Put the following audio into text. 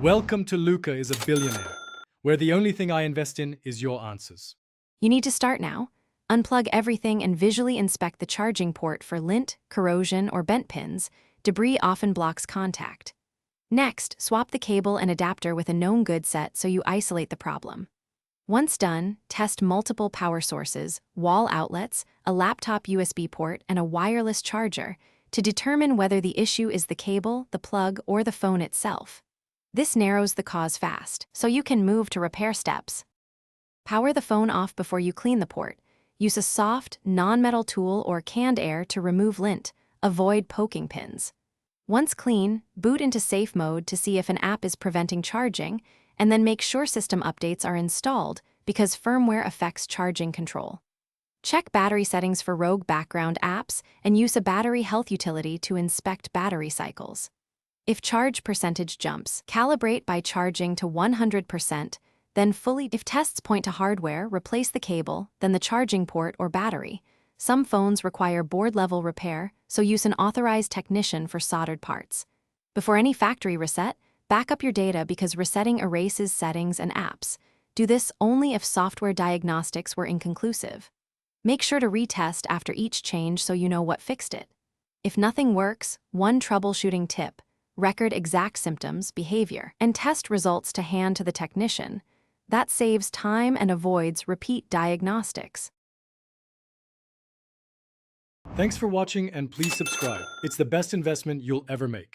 Welcome to Luca is a billionaire, where the only thing I invest in is your answers. You need to start now. Unplug everything and visually inspect the charging port for lint, corrosion, or bent pins. Debris often blocks contact. Next, swap the cable and adapter with a known good set so you isolate the problem. Once done, test multiple power sources, wall outlets, a laptop USB port, and a wireless charger to determine whether the issue is the cable, the plug, or the phone itself. This narrows the cause fast, so you can move to repair steps. Power the phone off before you clean the port. Use a soft, non-metal tool or canned air to remove lint. Avoid poking pins. Once clean, boot into safe mode to see if an app is preventing charging, and then make sure system updates are installed because firmware affects charging control. Check battery settings for rogue background apps and use a battery health utility to inspect battery cycles. If charge percentage jumps, calibrate by charging to 100%, then fully. If tests point to hardware, replace the cable, then the charging port or battery. Some phones require board-level repair, so use an authorized technician for soldered parts. Before any factory reset, back up your data because resetting erases settings and apps. Do this only if software diagnostics were inconclusive. Make sure to retest after each change so you know what fixed it. If nothing works, one troubleshooting tip: record exact symptoms, behavior, and test results to hand to the technician. That saves time and avoids repeat diagnostics. Thanks for watching and please subscribe. It's the best investment you'll ever make.